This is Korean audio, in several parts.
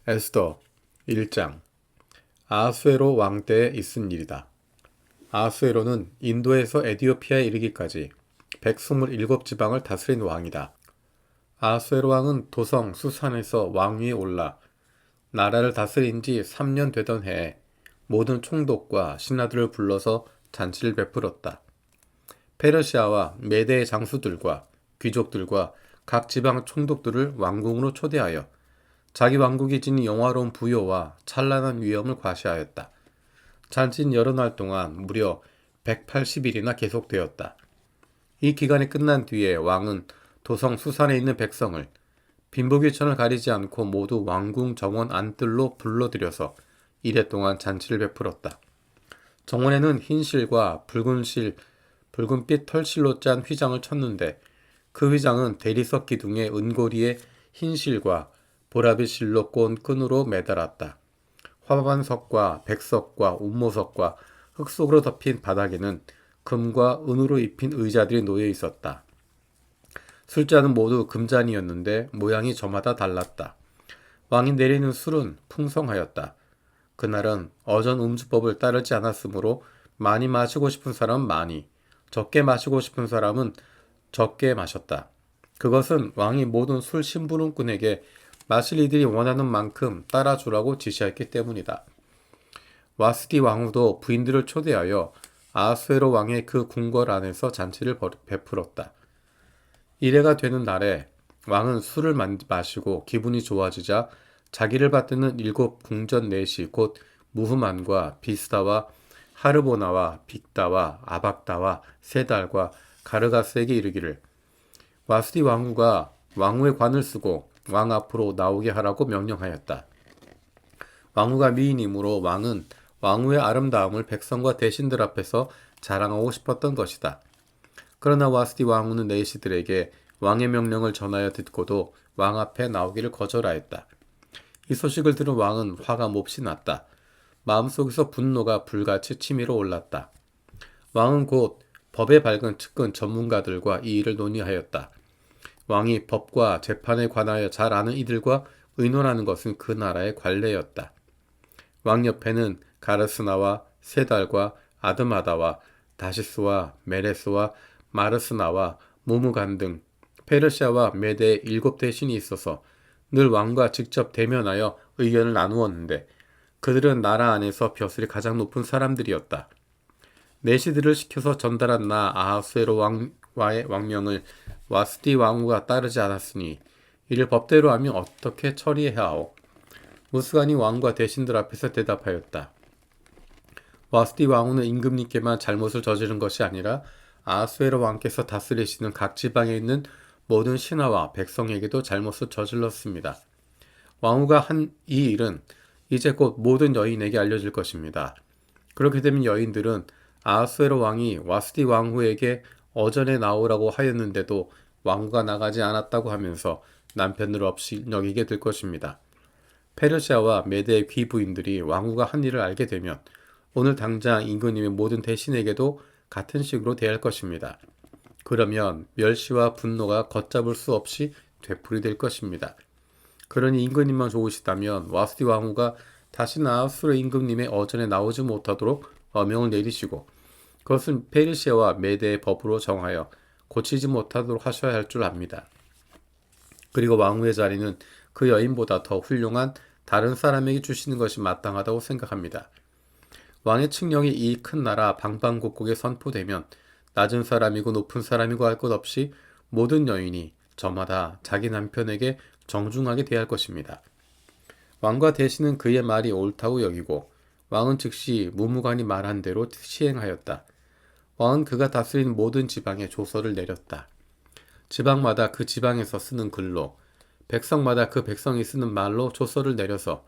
에스더 1장. 아하수에로 왕 때에 있은 일이다. 아하수에로는 인도에서 에디오피아에 이르기까지 127지방을 다스린 왕이다. 아하수에로 왕은 도성 수산에서 왕위에 올라 나라를 다스린 지 3년 되던 해에 모든 총독과 신하들을 불러서 잔치를 베풀었다. 페르시아와 메대의 장수들과 귀족들과 각 지방 총독들을 왕궁으로 초대하여 자기 왕국이 지닌 영화로운 부요와 찬란한 위엄을 과시하였다. 잔치는 여러 날 동안 무려 180일이나 계속되었다. 이 기간이 끝난 뒤에 왕은 도성 수산에 있는 백성을 빈부귀천을 가리지 않고 모두 왕궁 정원 안뜰로 불러들여서 이래 동안 잔치를 베풀었다. 정원에는 흰 실과 붉은빛 털실로 짠 휘장을 쳤는데 그 휘장은 대리석 기둥의 은고리에 흰 실과 보라빛 실로 꼰 끈으로 매달았다. 화반석과 백석과 운모석과 흙 속으로 덮인 바닥에는 금과 은으로 입힌 의자들이 놓여 있었다. 술잔은 모두 금잔이었는데 모양이 저마다 달랐다. 왕이 내리는 술은 풍성하였다. 그날은 어전 음주법을 따르지 않았으므로 많이 마시고 싶은 사람은 많이, 적게 마시고 싶은 사람은 적게 마셨다. 그것은 왕이 모든 술 심부름꾼에게 마실 이들이 원하는 만큼 따라주라고 지시했기 때문이다. 와스디 왕후도 부인들을 초대하여 아하수에로 왕의 그 궁궐 안에서 잔치를 베풀었다. 이래가 되는 날에 왕은 술을 마시고 기분이 좋아지자 자기를 받드는 7궁전 내시 곧 무흐만과 비스다와 하르보나와 빅다와 아박다와 세달과 가르가스에게 이르기를 와스디 왕후가 왕후의 관을 쓰고 왕 앞으로 나오게 하라고 명령하였다. 왕후가 미인이므로 왕은 왕후의 아름다움을 백성과 대신들 앞에서 자랑하고 싶었던 것이다. 그러나 와스디 왕후는 내시들에게 왕의 명령을 전하여 듣고도 왕 앞에 나오기를 거절하였다. 이 소식을 들은 왕은 화가 몹시 났다. 마음속에서 분노가 불같이 치밀어 올랐다. 왕은 곧 법에 밝은 측근 전문가들과 이 일을 논의하였다. 왕이 법과 재판에 관하여 잘 아는 이들과 의논하는 것은 그 나라의 관례였다. 왕 옆에는 가르스나와 세달과 아드마다와 다시스와 메레스와 마르스나와 무무간 등 페르시아와 메대의 7대신이 있어서 늘 왕과 직접 대면하여 의견을 나누었는데 그들은 나라 안에서 벼슬이 가장 높은 사람들이었다. 내시들을 시켜서 전달한 나 아하수에로 왕과의 왕명을 와스디 왕후가 따르지 않았으니 이를 법대로 하면 어떻게 처리해야 하오? 무스간이 왕과 대신들 앞에서 대답하였다. 와스디 왕후는 임금님께만 잘못을 저지른 것이 아니라 아하수에로 왕께서 다스리시는 각 지방에 있는 모든 신하와 백성에게도 잘못을 저질렀습니다. 왕후가 한 이 일은 이제 곧 모든 여인에게 알려질 것입니다. 그렇게 되면 여인들은 아하수에로 왕이 와스디 왕후에게 어전에 나오라고 하였는데도 왕후가 나가지 않았다고 하면서 남편을 없이 여기게 될 것입니다. 페르시아와 메대의 귀부인들이 왕후가 한 일을 알게 되면 오늘 당장 임금님의 모든 대신에게도 같은 식으로 대할 것입니다. 그러면 멸시와 분노가 걷잡을 수 없이 되풀이될 것입니다. 그러니 임금님만 좋으시다면 와스디 왕후가 다시 아하수에로 임금님의 어전에 나오지 못하도록 어명을 내리시고 그것은 페르시아와 메대의 법으로 정하여 고치지 못하도록 하셔야 할 줄 압니다. 그리고 왕후의 자리는 그 여인보다 더 훌륭한 다른 사람에게 주시는 것이 마땅하다고 생각합니다. 왕의 칙령이 이 큰 나라 방방곡곡에 선포되면 낮은 사람이고 높은 사람이고 할 것 없이 모든 여인이 저마다 자기 남편에게 정중하게 대할 것입니다. 왕과 대신은 그의 말이 옳다고 여기고 왕은 즉시 무무간이 말한 대로 시행하였다. 왕은 그가 다스린 모든 지방에 조서를 내렸다. 지방마다 그 지방에서 쓰는 글로, 백성마다 그 백성이 쓰는 말로 조서를 내려서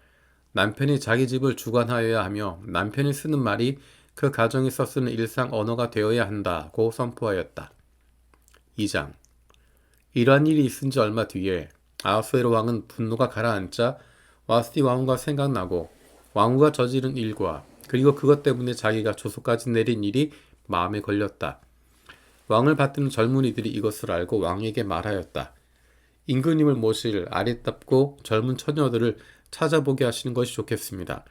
남편이 자기 집을 주관하여야 하며 남편이 쓰는 말이 그 가정에서 쓰는 일상 언어가 되어야 한다고 선포하였다. 2장. 이러한 일이 있은 지 얼마 뒤에 아하수에로 왕은 분노가 가라앉자 와스디 왕후가 생각나고 왕후가 저지른 일과 그리고 그것 때문에 자기가 조서까지 내린 일이 마음에 걸렸다. 왕을 받드는 젊은이들이 이것을 알고 왕에게 말하였다. 임금님을 모실 아리답고 젊은 처녀들을 찾아보게 하시는 것이 좋겠습니다.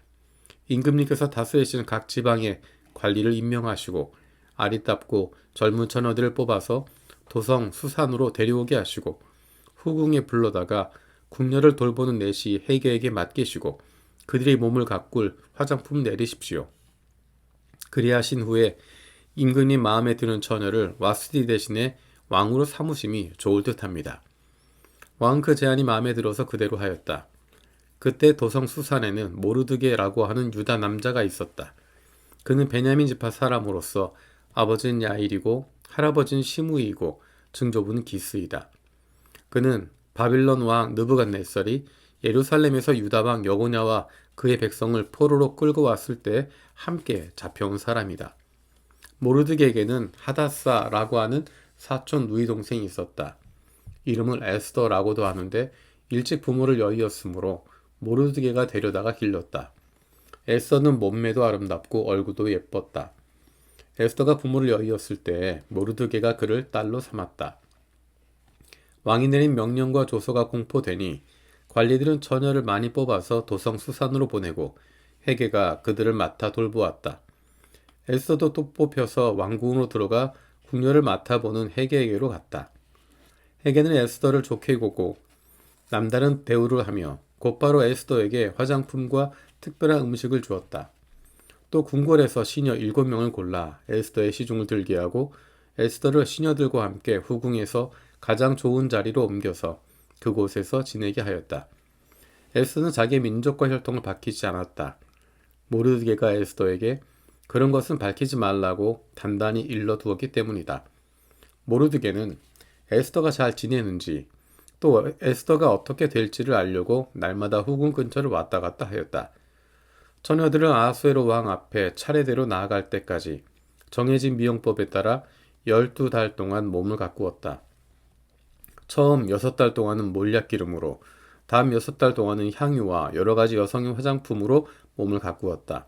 임금님께서 다스리시는 각 지방에 관리를 임명하시고 아리따고 젊은 처녀들을 뽑아서 도성 수산으로 데려오게 하시고 후궁에 불러다가 궁녀를 돌보는 내시 해계에게 맡기시고 그들의 몸을 가꿀 화장품 내리십시오. 그리하신 후에 임금님 마음에 드는 처녀를 와스티 대신에 왕으로 삼으심이 좋을 듯합니다. 왕은 그 제안이 마음에 들어서 그대로 하였다. 그때 도성 수산에는 모르드게라고 하는 유다 남자가 있었다. 그는 베냐민 지파 사람으로서 아버지는 야일이고 할아버지는 시므이이고 증조부는 기스이다. 그는 바빌론 왕 느부갓네살이 예루살렘에서 유다 왕 여고냐와 그의 백성을 포로로 끌고 왔을 때 함께 잡혀온 사람이다. 모르드게에게는 하다사라고 하는 사촌 누이 동생이 있었다. 이름을 에스더라고도 하는데 일찍 부모를 여의었으므로 모르드게가 데려다가 길렀다. 에스더는 몸매도 아름답고 얼굴도 예뻤다. 에스더가 부모를 여의었을 때 모르드게가 그를 딸로 삼았다. 왕이 내린 명령과 조서가 공포되니 관리들은 처녀를 많이 뽑아서 도성 수산으로 보내고 헤게가 그들을 맡아 돌보았다. 에스더도 또 뽑혀서 왕궁으로 들어가 궁녀를 맡아보는 헤게에게로 갔다. 헤게는 에스더를 좋게 보고 남다른 대우를 하며 곧바로 에스더에게 화장품과 특별한 음식을 주었다. 또 궁궐에서 시녀 7명을 골라 에스더의 시중을 들게 하고 에스더를 시녀들과 함께 후궁에서 가장 좋은 자리로 옮겨서 그곳에서 지내게 하였다. 에스더는 자기의 민족과 혈통을 밝히지 않았다. 모르드게가 에스더에게 그런 것은 밝히지 말라고 단단히 일러두었기 때문이다. 모르드게는 에스더가 잘 지내는지 또 에스더가 어떻게 될지를 알려고 날마다 후궁 근처를 왔다 갔다 하였다. 처녀들은 아하수에로 왕 앞에 차례대로 나아갈 때까지 정해진 미용법에 따라 12달 동안 몸을 가꾸었다. 처음 6달 동안은 몰약기름으로, 다음 6달 동안은 향유와 여러가지 여성용 화장품으로 몸을 가꾸었다.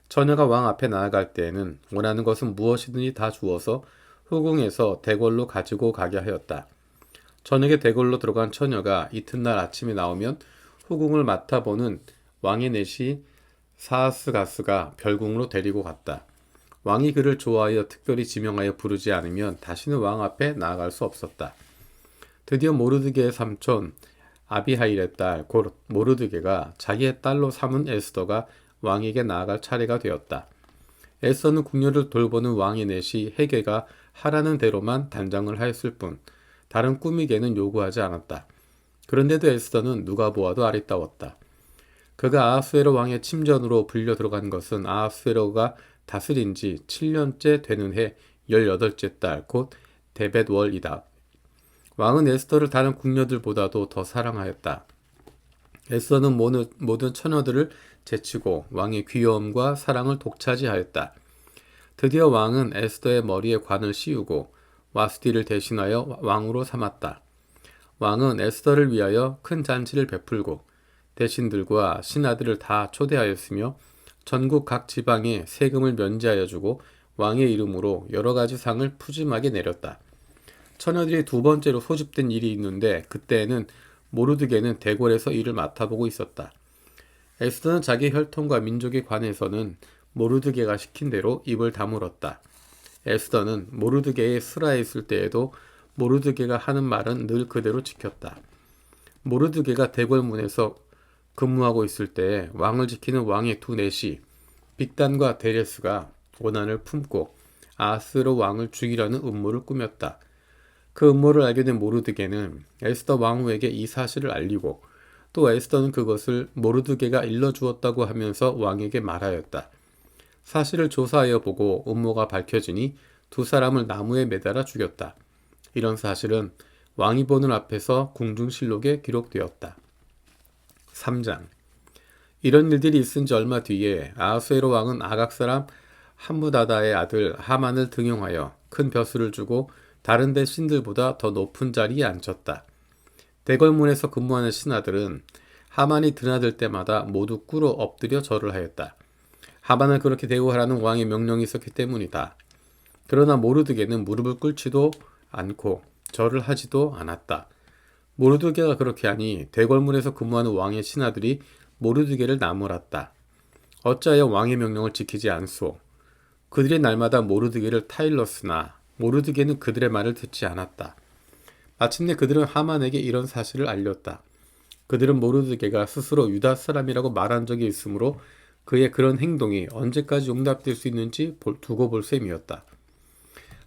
처녀가 왕 앞에 나아갈 때에는 원하는 것은 무엇이든지 다 주어서 후궁에서 대궐로 가지고 가게 하였다. 저녁에 대궐로 들어간 처녀가 이튿날 아침에 나오면 후궁을 맡아보는 왕의 내시 사하스가스가 별궁으로 데리고 갔다. 왕이 그를 좋아하여 특별히 지명하여 부르지 않으면 다시는 왕 앞에 나아갈 수 없었다. 드디어 모르드게의 삼촌 아비하일의 딸 곧 모르드게가 자기의 딸로 삼은 에스더가 왕에게 나아갈 차례가 되었다. 에스더는 궁녀를 돌보는 왕의 내시 헤게가 하라는 대로만 단장을 하였을 뿐 다른 꾸미개는 요구하지 않았다. 그런데도 에스더는 누가 보아도 아리따웠다. 그가 아하수에로 왕의 침전으로 불려 들어간 것은 아하수에로가 다스린 지 7년째 되는 해 18째 달 곧 데벳월이다. 왕은 에스더를 다른 궁녀들보다도 더 사랑하였다. 에스더는 모든 처녀들을 제치고 왕의 귀여움과 사랑을 독차지하였다. 드디어 왕은 에스더의 머리에 관을 씌우고 와스티를 대신하여 왕으로 삼았다. 왕은 에스더를 위하여 큰 잔치를 베풀고 대신들과 신하들을 다 초대하였으며 전국 각 지방에 세금을 면제하여 주고 왕의 이름으로 여러 가지 상을 푸짐하게 내렸다. 처녀들이 두 번째로 소집된 일이 있는데 그때에는 모르드게는 대궐에서 일을 맡아보고 있었다. 에스더는 자기 혈통과 민족에 관해서는 모르드게가 시킨 대로 입을 다물었다. 에스더는 모르드게의 스라에 있을 때에도 모르드게가 하는 말은 늘 그대로 지켰다. 모르드게가 대궐문에서 근무하고 있을 때 왕을 지키는 왕의 두 내시 빅단과 데레스가 원한을 품고 아하스로 왕을 죽이려는 음모를 꾸몄다. 그 음모를 알게 된 모르드게는 에스더 왕후에게 이 사실을 알리고 또 에스더는 그것을 모르드게가 일러주었다고 하면서 왕에게 말하였다. 사실을 조사하여 보고 음모가 밝혀지니 두 사람을 나무에 매달아 죽였다. 이런 사실은 왕이 보는 앞에서 궁중실록에 기록되었다. 3장. 이런 일들이 있은 지 얼마 뒤에 아하수에로 왕은 아각 사람 함무다다의 아들 하만을 등용하여 큰 벼슬을 주고 다른 데 신들보다 더 높은 자리에 앉혔다. 대궐문에서 근무하는 신하들은 하만이 드나들 때마다 모두 꿇어 엎드려 절을 하였다. 하만을 그렇게 대우하라는 왕의 명령이 있었기 때문이다. 그러나 모르드게는 무릎을 꿇지도 않고 절을 하지도 않았다. 모르드게가 그렇게 하니 대궐문에서 근무하는 왕의 신하들이 모르드게를 나무랐다. 어찌하여 왕의 명령을 지키지 않소? 그들이 날마다 모르드게를 타일렀으나 모르드게는 그들의 말을 듣지 않았다. 마침내 그들은 하만에게 이런 사실을 알렸다. 그들은 모르드게가 스스로 유다 사람이라고 말한 적이 있으므로 그의 그런 행동이 언제까지 용납될 수 있는지 두고 볼 셈이었다.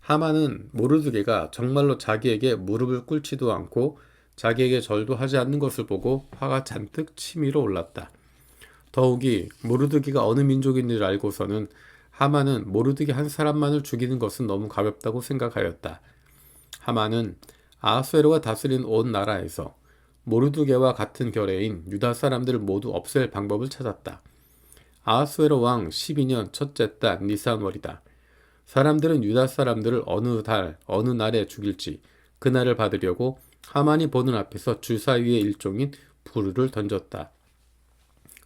하만은 모르드게가 정말로 자기에게 무릎을 꿇지도 않고 자기에게 절도 하지 않는 것을 보고 화가 잔뜩 치밀어 올랐다. 더욱이 모르드게가 어느 민족인지를 알고서는 하만은 모르드게 한 사람만을 죽이는 것은 너무 가볍다고 생각하였다. 하만은 아하수에로가 다스린 온 나라에서 모르드게와 같은 결의인 유다 사람들을 모두 없앨 방법을 찾았다. 아하수에로 왕 12년 첫째 달 니산월이다. 사람들은 유다 사람들을 어느 달, 어느 날에 죽일지 그날을 받으려고 하만이 보는 앞에서 주사위의 일종인 부르를 던졌다.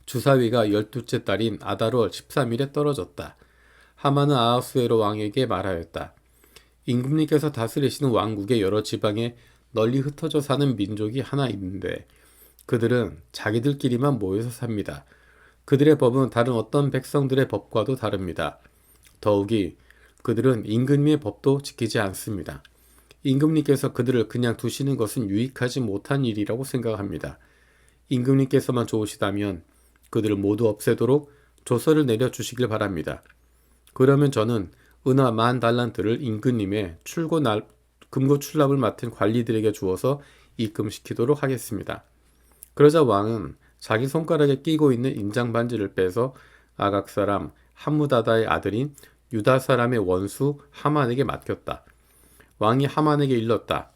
주사위가 12째 달인 아달월 13일에 떨어졌다. 하만은 아하수에로 왕에게 말하였다. 임금님께서 다스리시는 왕국의 여러 지방에 널리 흩어져 사는 민족이 하나 있는데 그들은 자기들끼리만 모여서 삽니다. 그들의 법은 다른 어떤 백성들의 법과도 다릅니다. 더욱이 그들은 임금님의 법도 지키지 않습니다. 임금님께서 그들을 그냥 두시는 것은 유익하지 못한 일이라고 생각합니다. 임금님께서만 좋으시다면 그들을 모두 없애도록 조서를 내려주시길 바랍니다. 그러면 저는 은화 10,000달란트를 임금님의 금고 출납을 맡은 관리들에게 주어서 입금시키도록 하겠습니다. 그러자 왕은 자기 손가락에 끼고 있는 인장 반지를 빼서 아각 사람 함무다다의 아들인 유다 사람의 원수 하만에게 맡겼다. 왕이 하만에게 일렀다.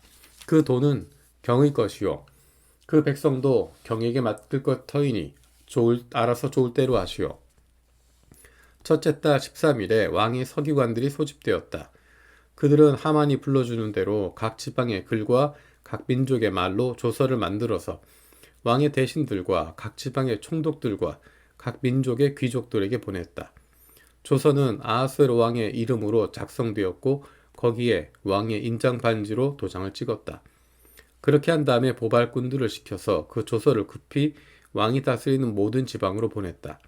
그 돈은 경의 것이요. 그 백성도 경에게 맡길 것 터이니 알아서 좋을 대로 하시오. 첫째 달 13일에 왕의 서기관들이 소집되었다. 그들은 하만이 불러주는 대로 각 지방의 글과 각 민족의 말로 조서를 만들어서 왕의 대신들과 각 지방의 총독들과 각 민족의 귀족들에게 보냈다. 조서는 아하수에로 왕의 이름으로 작성되었고 거기에 왕의 인장 반지로 도장을 찍었다. 그렇게 한 다음에 보발꾼들을 시켜서 그 조서를 급히 왕이 다스리는 모든 지방으로 보냈다.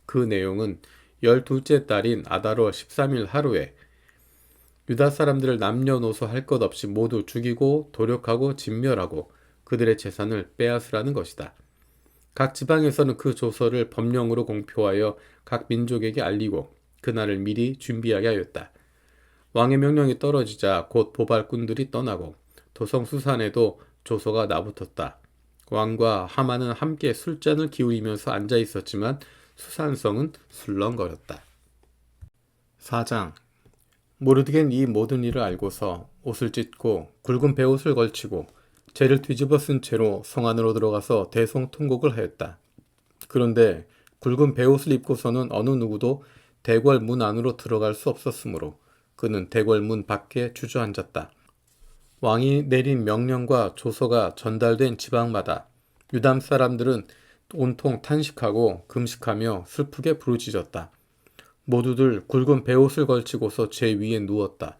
그 내용은 12째 달인 아달월 13일 하루에 유다 사람들을 남녀노소 할 것 없이 모두 죽이고 도력하고 진멸하고 그들의 재산을 빼앗으라는 것이다. 각 지방에서는 그 조서를 법령으로 공표하여 각 민족에게 알리고 그날을 미리 준비하게 하였다. 왕의 명령이 떨어지자 곧 보발꾼들이 떠나고 도성수산에도 조서가 나붙었다. 왕과 하만은 함께 술잔을 기울이면서 앉아 있었지만 수산성은 술렁거렸다. 4장 모르드게는 이 모든 일을 알고서 옷을 찢고 굵은 베옷을 걸치고 재를 뒤집어 쓴 채로 성 안으로 들어가서 대성통곡을 하였다. 그런데 굵은 베옷을 입고서는 어느 누구도 대궐 문 안으로 들어갈 수 없었으므로 그는 대궐 문 밖에 주저앉았다. 왕이 내린 명령과 조서가 전달된 지방마다 유담 사람들은 온통 탄식하고 금식하며 슬프게 부르짖었다. 모두들 굵은 베옷을 걸치고서 제 위에 누웠다.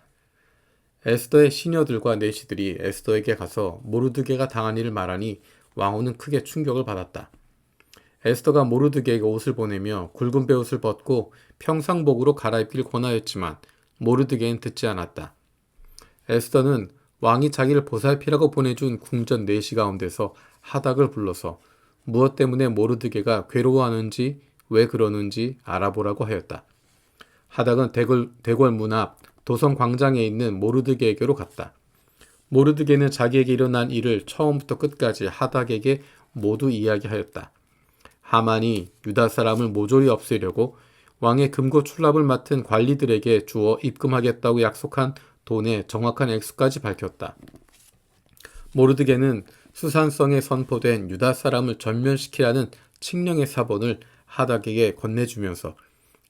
에스더의 시녀들과 내시들이 에스더에게 가서 모르드게가 당한 일을 말하니 왕후는 크게 충격을 받았다. 에스더가 모르드게에게 옷을 보내며 굵은 베옷을 벗고 평상복으로 갈아입길 권하였지만 모르드게는 듣지 않았다. 에스더는 왕이 자기를 보살피라고 보내준 궁전 내시 가운데서 하닥을 불러서 무엇 때문에 모르드게가 괴로워하는지 왜 그러는지 알아보라고 하였다. 하닥은 대궐 문 앞 도성 광장에 있는 모르드게에게로 갔다. 모르드게는 자기에게 일어난 일을 처음부터 끝까지 하닥에게 모두 이야기하였다. 하만이 유다 사람을 모조리 없애려고 왕의 금고 출납을 맡은 관리들에게 주어 입금하겠다고 약속한 돈의 정확한 액수까지 밝혔다. 모르드게는 수산성에 선포된 유다 사람을 전멸시키라는 칙령의 사본을 하닥에게 건네주면서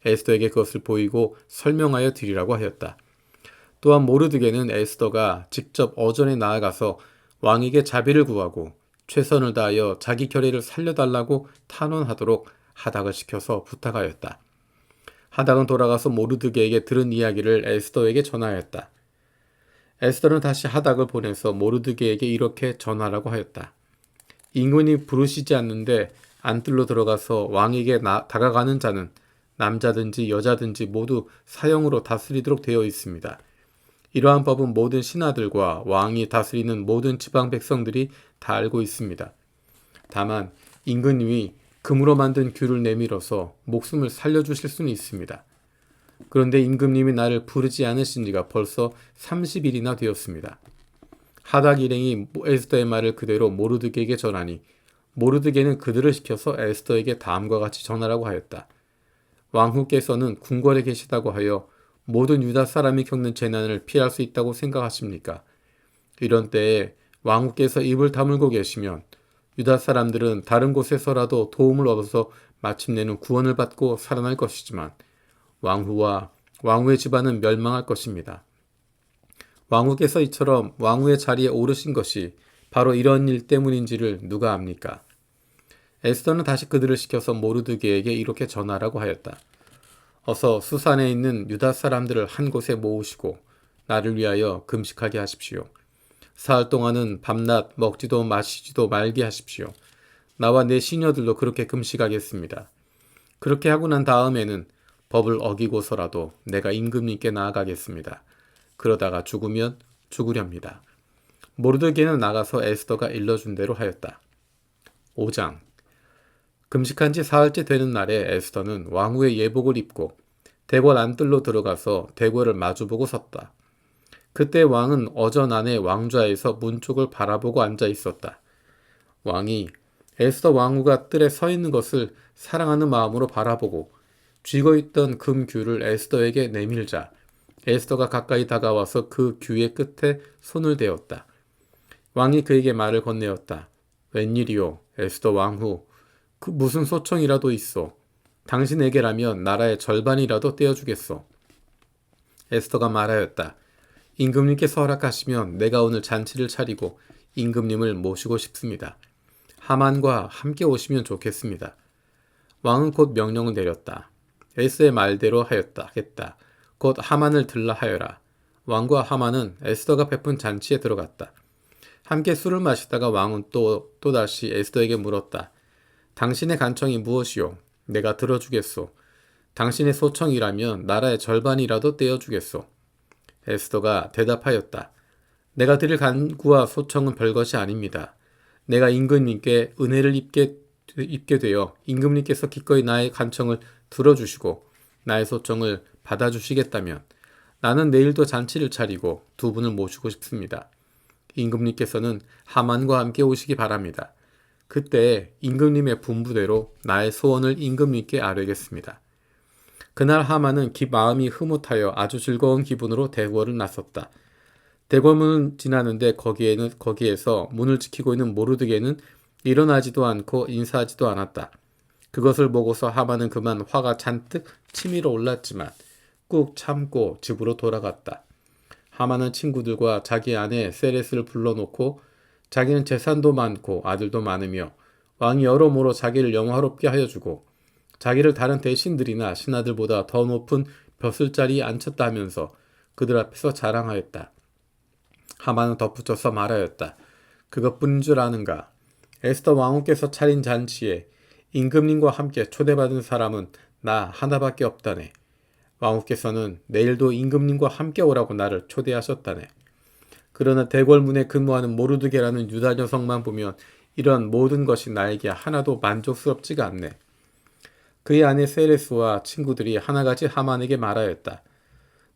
에스더에게 그것을 보이고 설명하여 드리라고 하였다. 또한 모르드게는 에스더가 직접 어전에 나아가서 왕에게 자비를 구하고 최선을 다하여 자기 결의를 살려달라고 탄원하도록 하닥을 시켜서 부탁하였다. 하닥은 돌아가서 모르드게에게 들은 이야기를 에스더에게 전하였다. 에스더는 다시 하닥을 보내서 모르드게에게 이렇게 전하라고 하였다. 임금이 부르시지 않는데 안뜰로 들어가서 왕에게 다가가는 자는 남자든지 여자든지 모두 사형으로 다스리도록 되어 있습니다. 이러한 법은 모든 신하들과 왕이 다스리는 모든 지방 백성들이 다 알고 있습니다. 다만 임금님이 금으로 만든 규를 내밀어서 목숨을 살려주실 수는 있습니다. 그런데 임금님이 나를 부르지 않으신 지가 벌써 30일이나 되었습니다. 하닥 일행이 에스더의 말을 그대로 모르드게에게 전하니 모르드게는 그들을 시켜서 에스더에게 다음과 같이 전하라고 하였다. 왕후께서는 궁궐에 계시다고 하여 모든 유다 사람이 겪는 재난을 피할 수 있다고 생각하십니까? 이런 때에 왕후께서 입을 다물고 계시면 유다 사람들은 다른 곳에서라도 도움을 얻어서 마침내는 구원을 받고 살아날 것이지만 왕후와 왕후의 집안은 멸망할 것입니다. 왕후께서 이처럼 왕후의 자리에 오르신 것이 바로 이런 일 때문인지를 누가 압니까? 에스더는 다시 그들을 시켜서 모르드게에게 이렇게 전하라고 하였다. 어서 수산에 있는 유다 사람들을 한 곳에 모으시고 나를 위하여 금식하게 하십시오. 사흘 동안은 밤낮 먹지도 마시지도 말게 하십시오. 나와 내 시녀들도 그렇게 금식하겠습니다. 그렇게 하고 난 다음에는 법을 어기고서라도 내가 임금님께 나아가겠습니다. 그러다가 죽으면 죽으렵니다. 모르드게는 나가서 에스더가 일러준 대로 하였다. 5장. 금식한 지 사흘째 되는 날에 에스더는 왕후의 예복을 입고 대궐 안뜰로 들어가서 대궐을 마주보고 섰다. 그때 왕은 어전 안의 왕좌에서 문 쪽을 바라보고 앉아 있었다. 왕이 에스더 왕후가 뜰에 서 있는 것을 사랑하는 마음으로 바라보고 쥐고 있던 금규를 에스더에게 내밀자 에스더가 가까이 다가와서 그 규의 끝에 손을 대었다. 왕이 그에게 말을 건네었다. 웬일이오, 에스더 왕후. 그 무슨 소청이라도 있어. 당신에게라면 나라의 절반이라도 떼어주겠소. 에스더가 말하였다. 임금님께서 허락하시면 내가 오늘 잔치를 차리고 임금님을 모시고 싶습니다. 하만과 함께 오시면 좋겠습니다. 왕은 곧 명령을 내렸다. 에스더의 말대로 했다. 곧 하만을 들라 하여라. 왕과 하만은 에스더가 베푼 잔치에 들어갔다. 함께 술을 마시다가 왕은 또다시 에스더에게 물었다. 당신의 간청이 무엇이오? 내가 들어주겠소. 당신의 소청이라면 나라의 절반이라도 떼어주겠소. 에스더가 대답하였다. 내가 드릴 간구와 소청은 별것이 아닙니다. 내가 임금님께 은혜를 입게 되어 임금님께서 기꺼이 나의 간청을 들어주시고 나의 소청을 받아주시겠다면 나는 내일도 잔치를 차리고 두 분을 모시고 싶습니다. 임금님께서는 하만과 함께 오시기 바랍니다. 그때 임금님의 분부대로 나의 소원을 임금님께 아뢰겠습니다. 그날 하만은 마음이 흐뭇하여 아주 즐거운 기분으로 대궐을 나섰다. 대궐문을 지나는데 거기에서 문을 지키고 있는 모르드게는 일어나지도 않고 인사하지도 않았다. 그것을 보고서 하만은 그만 화가 잔뜩 치밀어 올랐지만 꾹 참고 집으로 돌아갔다. 하만은 친구들과 자기 아내 세레스를 불러놓고 자기는 재산도 많고 아들도 많으며 왕이 여러모로 자기를 영화롭게 하여주고 자기를 다른 대신들이나 신하들보다 더 높은 벼슬자리에 앉혔다 하면서 그들 앞에서 자랑하였다. 하만은 덧붙여서 말하였다. 그것뿐인 줄 아는가? 에스더 왕후께서 차린 잔치에 임금님과 함께 초대받은 사람은 나 하나밖에 없다네. 왕후께서는 내일도 임금님과 함께 오라고 나를 초대하셨다네. 그러나 대궐문에 근무하는 모르드게라는 유다 녀석만 보면 이런 모든 것이 나에게 하나도 만족스럽지가 않네. 그의 아내 세레스와 친구들이 하나같이 하만에게 말하였다.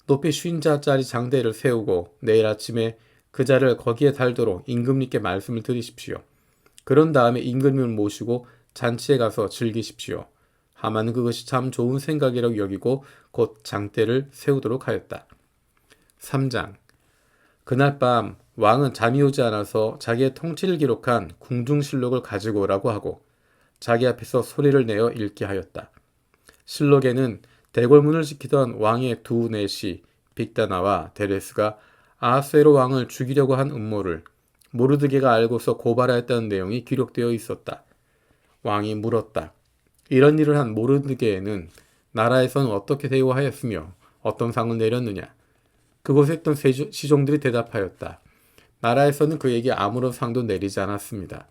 높이 50자짜리 장대를 세우고 내일 아침에 그 자를 거기에 달도록 임금님께 말씀을 드리십시오. 그런 다음에 임금님을 모시고 잔치에 가서 즐기십시오. 하만은 그것이 참 좋은 생각이라고 여기고 곧 장대를 세우도록 하였다. 3장. 그날 밤 왕은 잠이 오지 않아서 자기의 통치를 기록한 궁중실록을 가지고 오라고 하고 자기 앞에서 소리를 내어 읽게 하였다. 실록에는 대궐문을 지키던 왕의 두 내시 빅다나와 데레스가 아하스웨로 왕을 죽이려고 한 음모를 모르드게가 알고서 고발하였다는 내용이 기록되어 있었다. 왕이 물었다. 이런 일을 한 모르드게에는 나라에서는 어떻게 대우하였으며 어떤 상을 내렸느냐? 그곳에 있던 시종들이 대답하였다. 나라에서는 그에게 아무런 상도 내리지 않았습니다.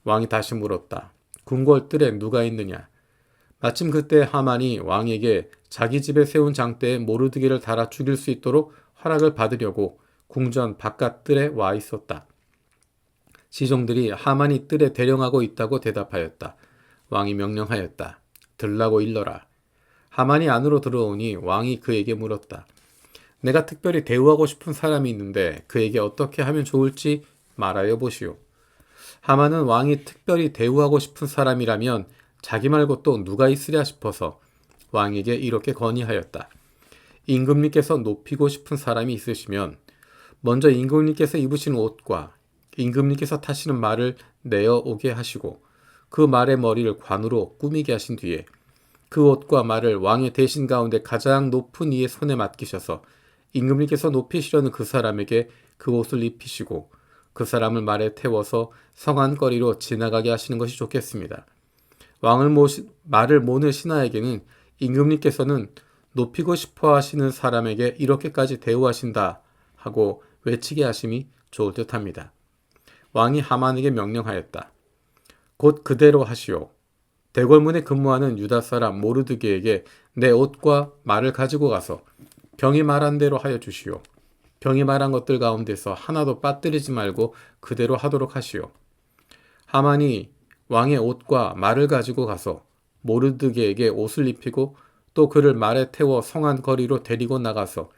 왕이 다시 물었다. 궁궐 뜰에 누가 있느냐. 마침 그때 하만이 왕에게 자기 집에 세운 장대에 모르드게를 달아 죽일 수 있도록 허락을 받으려고 궁전 바깥 뜰에 와 있었다. 시종들이 하만이 뜰에 대령하고 있다고 대답하였다. 왕이 명령하였다. 들라고 일러라. 하만이 안으로 들어오니 왕이 그에게 물었다. 내가 특별히 대우하고 싶은 사람이 있는데 그에게 어떻게 하면 좋을지 말하여 보시오. 하만은 왕이 특별히 대우하고 싶은 사람이라면 자기 말고 또 누가 있으랴 싶어서 왕에게 이렇게 건의하였다. 임금님께서 높이고 싶은 사람이 있으시면 먼저 임금님께서 입으시는 옷과 임금님께서 타시는 말을 내어 오게 하시고 그 말의 머리를 관으로 꾸미게 하신 뒤에 그 옷과 말을 왕의 대신 가운데 가장 높은 이의 손에 맡기셔서 임금님께서 높이시려는 그 사람에게 그 옷을 입히시고 그 사람을 말에 태워서 성안거리로 지나가게 하시는 것이 좋겠습니다. 말을 모는 신하에게는 임금님께서는 높이고 싶어 하시는 사람에게 이렇게까지 대우하신다 하고 외치게 하심이 좋을 듯합니다. 왕이 하만에게 명령하였다. 곧 그대로 하시오. 대궐문에 근무하는 유다 사람 모르드게에게 내 옷과 말을 가지고 가서 병이 말한 대로 하여 주시오. 병이 말한 것들 가운데서 하나도 빠뜨리지 말고 그대로 하도록 하시오. 하만이 왕의 옷과 말을 가지고 가서 모르드게에게 옷을 입히고 또 그를 말에 태워 성안 거리로 데리고 나가서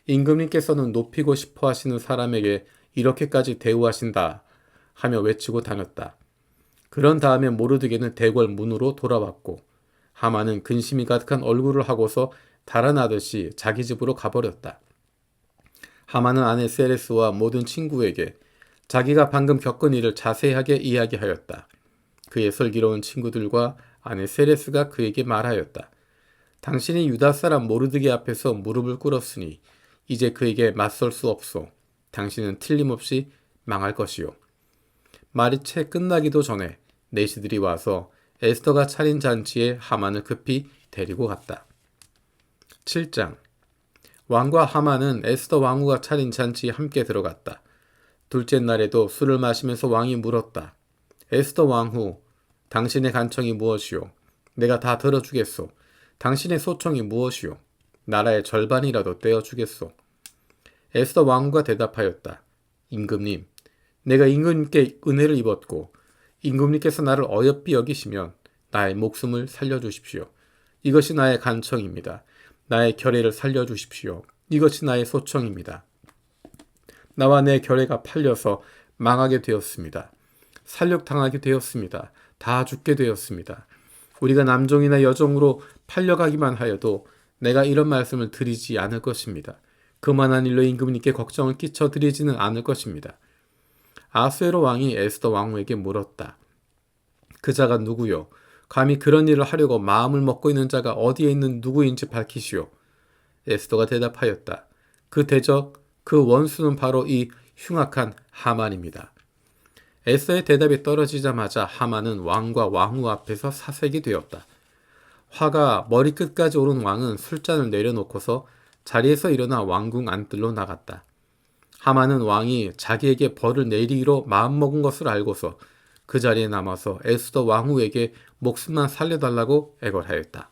임금님께서는 높이고 싶어 하시는 사람에게 이렇게까지 대우하신다 하며 외치고 다녔다. 그런 다음에 모르드게는 대궐 문으로 돌아왔고 하만은 근심이 가득한 얼굴을 하고서 달아나듯이 자기 집으로 가버렸다. 하만은 아내 세레스와 모든 친구에게 자기가 방금 겪은 일을 자세하게 이야기하였다. 그의 슬기로운 친구들과 아내 세레스가 그에게 말하였다. 당신이 유다 사람 모르드게 앞에서 무릎을 꿇었으니 이제 그에게 맞설 수 없소. 당신은 틀림없이 망할 것이요. 말이 채 끝나기도 전에 내시들이 와서 에스더가 차린 잔치에 하만을 급히 데리고 갔다. 7장. 왕과 하만은 에스더 왕후가 차린 잔치에 함께 들어갔다. 둘째 날에도 술을 마시면서 왕이 물었다. 에스더 왕후, 당신의 간청이 무엇이오? 내가 다 들어주겠소. 당신의 소청이 무엇이오? 나라의 절반이라도 떼어주겠소. 에스더 왕후가 대답하였다. 임금님, 내가 임금님께 은혜를 입었고 임금님께서 나를 어여삐 여기시면 나의 목숨을 살려주십시오. 이것이 나의 간청입니다. 나의 결례를 살려주십시오. 이것이 나의 소청입니다. 나와 내 결례가 팔려서 망하게 되었습니다. 살육당하게 되었습니다. 다 죽게 되었습니다. 우리가 남종이나 여종으로 팔려가기만 하여도 내가 이런 말씀을 드리지 않을 것입니다. 그만한 일로 임금님께 걱정을 끼쳐드리지는 않을 것입니다. 아수에로 왕이 에스더 왕후에게 물었다. 그 자가 누구요? 감히 그런 일을 하려고 마음을 먹고 있는 자가 어디에 있는 누구인지 밝히시오. 에스더가 대답하였다. 그 대적, 그 원수는 바로 이 흉악한 하만입니다. 에스더의 대답이 떨어지자마자 하만은 왕과 왕후 앞에서 사색이 되었다. 화가 머리끝까지 오른 왕은 술잔을 내려놓고서 자리에서 일어나 왕궁 안뜰로 나갔다. 하만은 왕이 자기에게 벌을 내리기로 마음먹은 것을 알고서 그 자리에 남아서 에스더 왕후에게 목숨만 살려달라고 애걸하였다.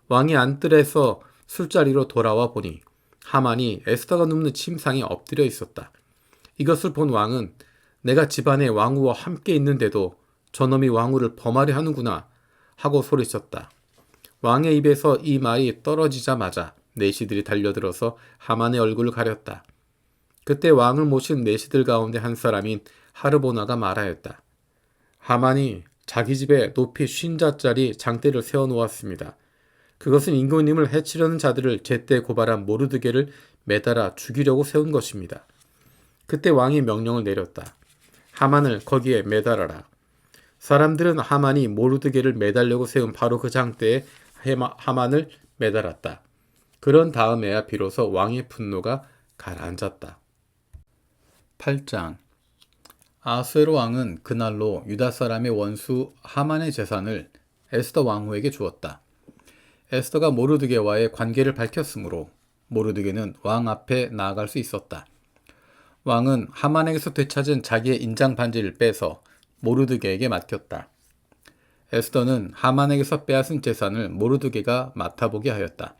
왕이 안뜰에서 술자리로 돌아와 보니 하만이 에스더가 눕는 침상에 엎드려 있었다. 이것을 본 왕은 내가 집안에 왕후와 함께 있는데도 저놈이 왕후를 범하려 하는구나 하고 소리쳤다. 왕의 입에서 이 말이 떨어지자마자 내시들이 달려들어서 하만의 얼굴을 가렸다. 그때 왕을 모신 내시들 가운데 한 사람인 하르보나가 말하였다. 하만이 자기 집에 높이 50자짜리 장대를 세워놓았습니다. 그것은 임금님을 해치려는 자들을 제때 고발한 모르드게를 매달아 죽이려고 세운 것입니다. 그때 왕이 명령을 내렸다. 하만을 거기에 매달아라. 사람들은 하만이 모르드게를 매달려고 세운 바로 그 장대에 하만을 매달았다. 그런 다음에야 비로소 왕의 분노가 가라앉았다. 8장. 아수에로 왕은 그날로 유다 사람의 원수 하만의 재산을 에스더 왕후에게 주었다. 에스더가 모르드게와의 관계를 밝혔으므로 모르드게는 왕 앞에 나아갈 수 있었다. 왕은 하만에게서 되찾은 자기의 인장 반지를 빼서 모르드게에게 맡겼다. 에스더는 하만에게서 빼앗은 재산을 모르드게가 맡아보게 하였다.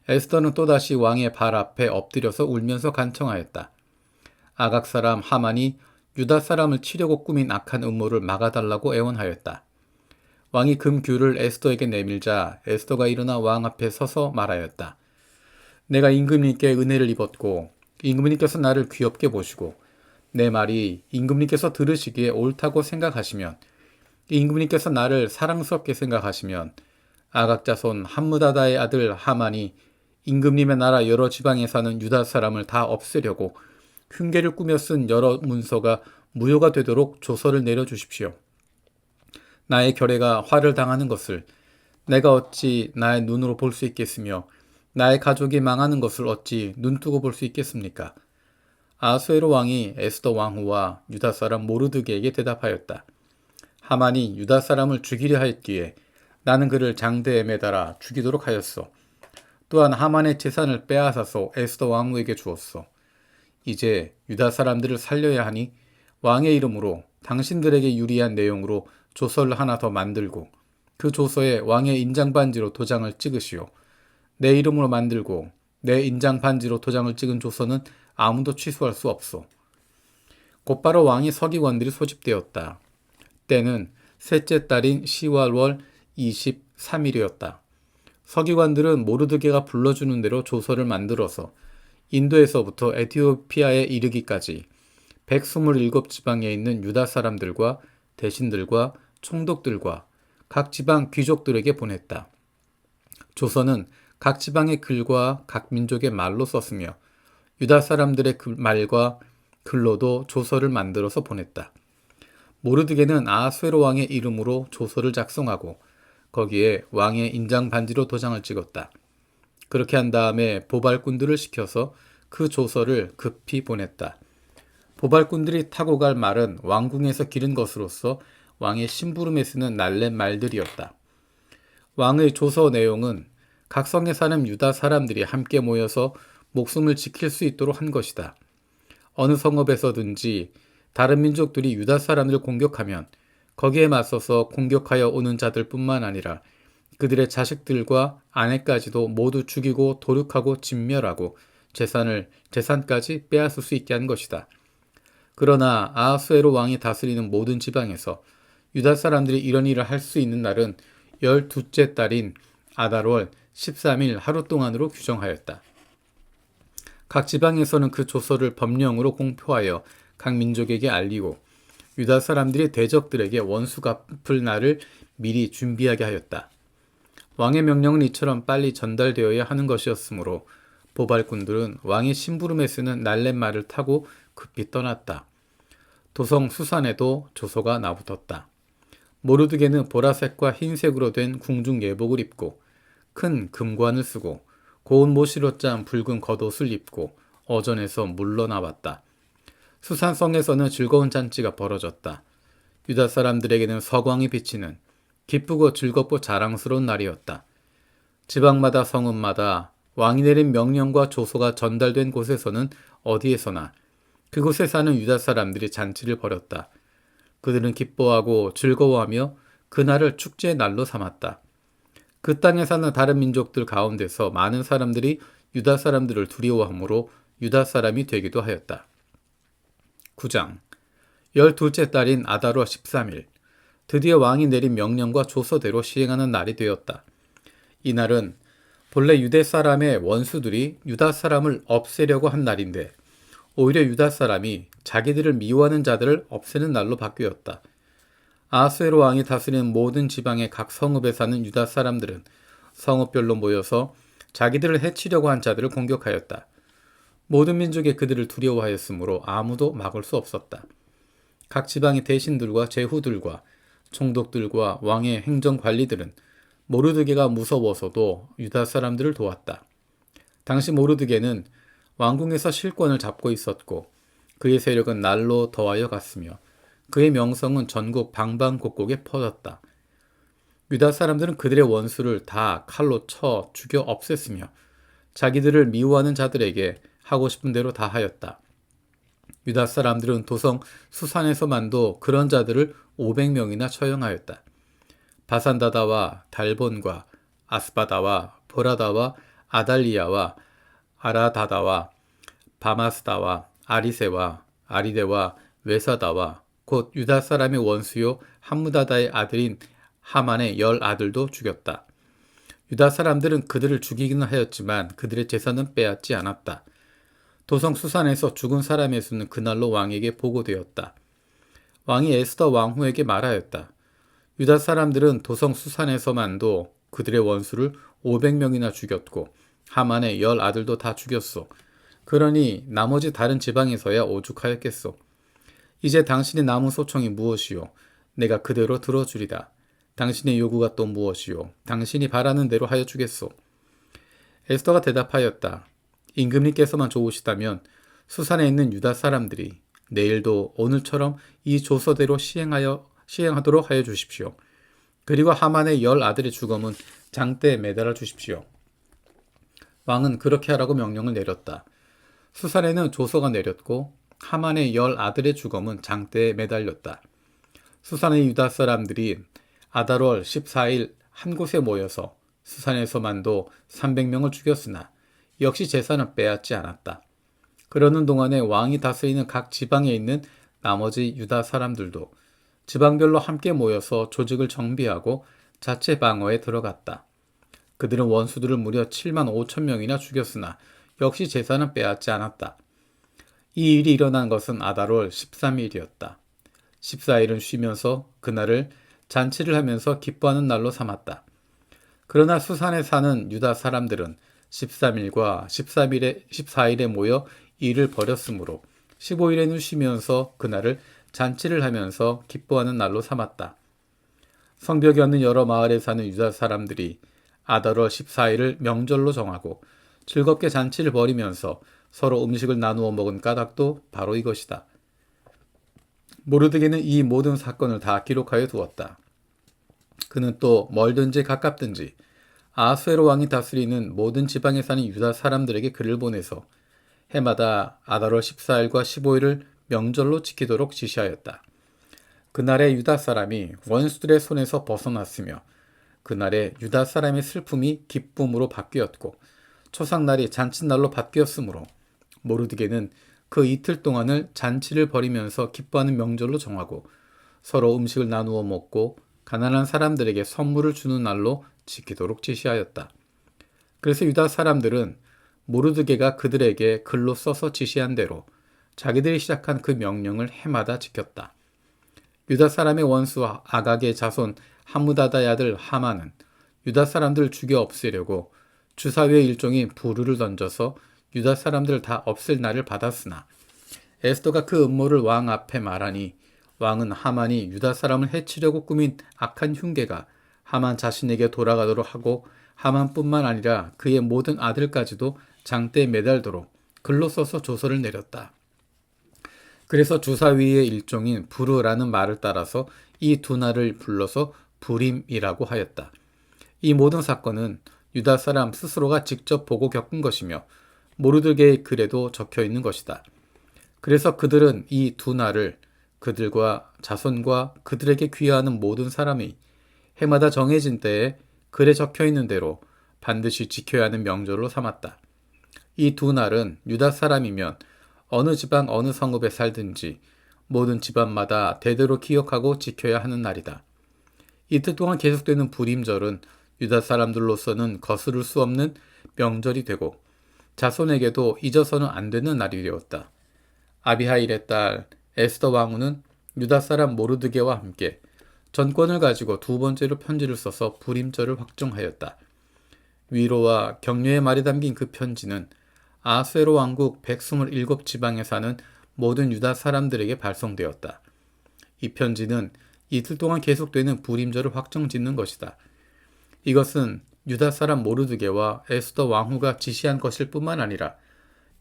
에스더는 또다시 왕의 발 앞에 엎드려서 울면서 간청하였다. 아각 사람 하만이 유다 사람을 치려고 꾸민 악한 음모를 막아달라고 애원하였다. 왕이 금규를 에스더에게 내밀자 에스더가 일어나 왕 앞에 서서 말하였다. 내가 임금님께 은혜를 입었고 임금님께서 나를 귀엽게 보시고 내 말이 임금님께서 들으시기에 옳다고 생각하시면 임금님께서 나를 사랑스럽게 생각하시면 아각 자손 함므다다의 아들 하만이 임금님의 나라 여러 지방에 사는 유다 사람을 다 없애려고 흉계를 꾸며 쓴 여러 문서가 무효가 되도록 조서를 내려주십시오. 나의 결례가 화를 당하는 것을 내가 어찌 나의 눈으로 볼 수 있겠으며 나의 가족이 망하는 것을 어찌 눈뜨고 볼 수 있겠습니까? 아수에로 왕이 에스더 왕후와 유다 사람 모르드게에게 대답하였다. 하만이 유다 사람을 죽이려 하였기에 나는 그를 장대에 매달아 죽이도록 하였소. 또한 하만의 재산을 빼앗아서 에스더 왕후에게 주었소. 이제 유다 사람들을 살려야 하니 왕의 이름으로 당신들에게 유리한 내용으로 조서를 하나 더 만들고 그 조서에 왕의 인장 반지로 도장을 찍으시오. 내 이름으로 만들고 내 인장 반지로 도장을 찍은 조서는 아무도 취소할 수 없소. 곧바로 왕의 서기관들이 소집되었다. 때는 셋째 달인 10월 23일이었다. 서기관들은 모르드게가 불러주는 대로 조서를 만들어서 인도에서부터 에티오피아에 이르기까지 127지방에 있는 유다 사람들과 대신들과 총독들과 각 지방 귀족들에게 보냈다. 조서는 각 지방의 글과 각 민족의 말로 썼으며 유다 사람들의 말과 글로도 조서를 만들어서 보냈다. 모르드게는 아하수에로 왕의 이름으로 조서를 작성하고 거기에 왕의 인장 반지로 도장을 찍었다. 그렇게 한 다음에 보발꾼들을 시켜서 그 조서를 급히 보냈다. 보발꾼들이 타고 갈 말은 왕궁에서 기른 것으로서 왕의 심부름에 쓰는 날랜 말들이었다. 왕의 조서 내용은 각 성에 사는 유다 사람들이 함께 모여서 목숨을 지킬 수 있도록 한 것이다. 어느 성읍에서든지 다른 민족들이 유다 사람들을 공격하면 거기에 맞서서 공격하여 오는 자들 뿐만 아니라 그들의 자식들과 아내까지도 모두 죽이고 도륙하고 진멸하고 재산까지 빼앗을 수 있게 한 것이다. 그러나 아하수에로 왕이 다스리는 모든 지방에서 유다 사람들이 이런 일을 할 수 있는 날은 12째 달인 아달월 13일 하루 동안으로 규정하였다. 각 지방에서는 그 조서를 법령으로 공표하여 각 민족에게 알리고 유다 사람들이 대적들에게 원수 갚을 날을 미리 준비하게 하였다. 왕의 명령은 이처럼 빨리 전달되어야 하는 것이었으므로 보발꾼들은 왕의 심부름에 쓰는 날랜 말을 타고 급히 떠났다. 도성 수산에도 조서가 나붙었다. 모르드게는 보라색과 흰색으로 된 궁중 예복을 입고 큰 금관을 쓰고 고운 모시로 짠 붉은 겉옷을 입고 어전에서 물러나왔다. 수산성에서는 즐거운 잔치가 벌어졌다. 유다 사람들에게는 서광이 비치는 기쁘고 즐겁고 자랑스러운 날이었다. 지방마다 성읍마다 왕이 내린 명령과 조서가 전달된 곳에서는 어디에서나 그곳에 사는 유다 사람들이 잔치를 벌였다. 그들은 기뻐하고 즐거워하며 그날을 축제의 날로 삼았다. 그 땅에 사는 다른 민족들 가운데서 많은 사람들이 유다 사람들을 두려워하므로 유다 사람이 되기도 하였다. 9장 12째 달인 아달월 13일 드디어 왕이 내린 명령과 조서대로 시행하는 날이 되었다. 이날은 본래 유대 사람의 원수들이 유다 사람을 없애려고 한 날인데 오히려 유다 사람이 자기들을 미워하는 자들을 없애는 날로 바뀌었다. 아하수에로 왕이 다스리는 모든 지방의 각 성읍에 사는 유다 사람들은 성읍별로 모여서 자기들을 해치려고 한 자들을 공격하였다. 모든 민족이 그들을 두려워하였으므로 아무도 막을 수 없었다. 각 지방의 대신들과 제후들과 총독들과 왕의 행정관리들은 모르드게가 무서워서도 유다 사람들을 도왔다. 당시 모르드게는 왕궁에서 실권을 잡고 있었고 그의 세력은 날로 더하여 갔으며 그의 명성은 전국 방방곡곡에 퍼졌다. 유다 사람들은 그들의 원수를 다 칼로 쳐 죽여 없앴으며 자기들을 미워하는 자들에게 하고 싶은 대로 다 하였다. 유다 사람들은 도성 수산에서만도 그런 자들을 500명이나 처형하였다. 바산다다와 달본과 아스바다와 보라다와 아달리아와 아라다다와 바마스다와 아리세와 아리데와 외사다와 곧 유다 사람의 원수요 함무다다의 아들인 하만의 10아들도 죽였다. 유다 사람들은 그들을 죽이기는 하였지만 그들의 재산은 빼앗지 않았다. 도성 수산에서 죽은 사람의 수는 그날로 왕에게 보고되었다. 왕이 에스더 왕후에게 말하였다. 유다 사람들은 도성 수산에서만도 그들의 원수를 500명이나 죽였고 하만의 10아들도 다 죽였소. 그러니 나머지 다른 지방에서야 오죽하였겠소. 이제 당신의 남은 소청이 무엇이요? 내가 그대로 들어주리다. 당신의 요구가 또 무엇이요? 당신이 바라는 대로 하여 주겠소. 에스더가 대답하였다. 임금님께서만 좋으시다면 수산에 있는 유다 사람들이 내일도 오늘처럼 이 조서대로 시행하도록 하여 주십시오. 그리고 하만의 10아들의 죽음은 장대에 매달아 주십시오. 왕은 그렇게 하라고 명령을 내렸다. 수산에는 조서가 내렸고 하만의 10아들의 죽음은 장대에 매달렸다. 수산의 유다 사람들이 아달월 14일 한 곳에 모여서 수산에서만도 300명을 죽였으나 역시 재산은 빼앗지 않았다. 그러는 동안에 왕이 다스리는 각 지방에 있는 나머지 유다 사람들도 지방별로 함께 모여서 조직을 정비하고 자체 방어에 들어갔다. 그들은 원수들을 무려 7만 5천 명이나 죽였으나 역시 재산은 빼앗지 않았다. 이 일이 일어난 것은 아달월 13일이었다. 14일은 쉬면서 그날을 잔치를 하면서 기뻐하는 날로 삼았다. 그러나 수산에 사는 유다 사람들은 13일과 14일에 모여 일을 벌였으므로 15일에는 쉬면서 그날을 잔치를 하면서 기뻐하는 날로 삼았다. 성벽이 없는 여러 마을에 사는 유다 사람들이 아달월 14일을 명절로 정하고 즐겁게 잔치를 벌이면서 서로 음식을 나누어 먹은 까닭도 바로 이것이다. 모르드게는 이 모든 사건을 다 기록하여 두었다. 그는 또 멀든지 가깝든지 아수에로 왕이 다스리는 모든 지방에 사는 유다 사람들에게 글을 보내서 해마다 아달월 14일과 15일을 명절로 지키도록 지시하였다. 그날에 유다 사람이 원수들의 손에서 벗어났으며 그날에 유다 사람의 슬픔이 기쁨으로 바뀌었고 초상날이 잔칫날로 바뀌었으므로 모르드게는 그 이틀 동안을 잔치를 벌이면서 기뻐하는 명절로 정하고 서로 음식을 나누어 먹고 가난한 사람들에게 선물을 주는 날로 지키도록 지시하였다. 그래서 유다 사람들은 모르드게가 그들에게 글로 써서 지시한 대로 자기들이 시작한 그 명령을 해마다 지켰다. 유다 사람의 원수 아각의 자손 함무다다의 아들 하만은 유다 사람들을 죽여 없애려고 주사위의 일종인 부르를 던져서 유다 사람들을 다 없앨 날을 받았으나 에스더가 그 음모를 왕 앞에 말하니 왕은 하만이 유다 사람을 해치려고 꾸민 악한 흉계가 하만 자신에게 돌아가도록 하고 하만뿐만 아니라 그의 모든 아들까지도 장대에 매달도록 글로 써서 조서를 내렸다. 그래서 주사위의 일종인 부르라는 말을 따라서 이 두 날을 불러서 부림이라고 하였다. 이 모든 사건은 유다 사람 스스로가 직접 보고 겪은 것이며 모르드게의 글에도 적혀 있는 것이다. 그래서 그들은 이 두 날을 그들과 자손과 그들에게 귀하는 모든 사람이 해마다 정해진 때에 글에 적혀 있는 대로 반드시 지켜야 하는 명절로 삼았다. 이 두 날은 유다 사람이면 어느 지방 어느 성읍에 살든지 모든 집안마다 대대로 기억하고 지켜야 하는 날이다. 이틀 동안 계속되는 불임절은 유다 사람들로서는 거스를 수 없는 명절이 되고 자손에게도 잊어서는 안 되는 날이 되었다. 아비하일의 딸 에스더 왕후는 유다 사람 모르드게와 함께 전권을 가지고 두 번째로 편지를 써서 불임절을 확정하였다. 위로와 격려의 말이 담긴 그 편지는 아수에로 왕국 127지방에 사는 모든 유다 사람들에게 발송되었다. 이 편지는 이틀 동안 계속되는 불임절을 확정짓는 것이다. 이것은 유다 사람 모르드게와 에스더 왕후가 지시한 것일 뿐만 아니라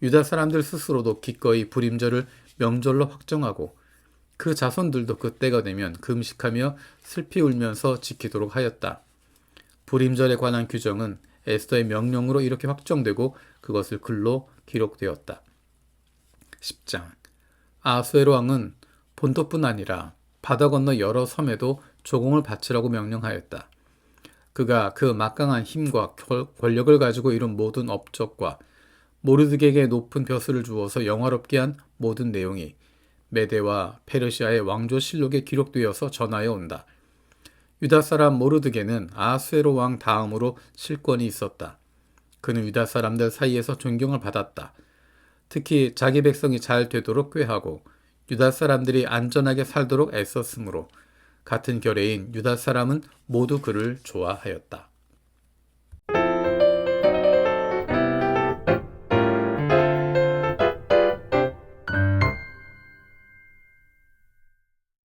유다 사람들 스스로도 기꺼이 불임절을 명절로 확정하고 그 자손들도 그때가 되면 금식하며 슬피 울면서 지키도록 하였다. 불임절에 관한 규정은 에스더의 명령으로 이렇게 확정되고 그것을 글로 기록되었다. 10장 아수에로 왕은 본토뿐 아니라 바다 건너 여러 섬에도 조공을 바치라고 명령하였다. 그가 그 막강한 힘과 권력을 가지고 이룬 모든 업적과 모르드게에게 높은 벼슬을 주어서 영화롭게 한 모든 내용이 메대와 페르시아의 왕조실록에 기록되어서 전하여 온다. 유다 사람 모르드게는 아하수에로 왕 다음으로 실권이 있었다. 그는 유다 사람들 사이에서 존경을 받았다. 특히 자기 백성이 잘 되도록 꾀하고 유다 사람들이 안전하게 살도록 애썼으므로 같은 결의인 유다 사람은 모두 그를 좋아하였다.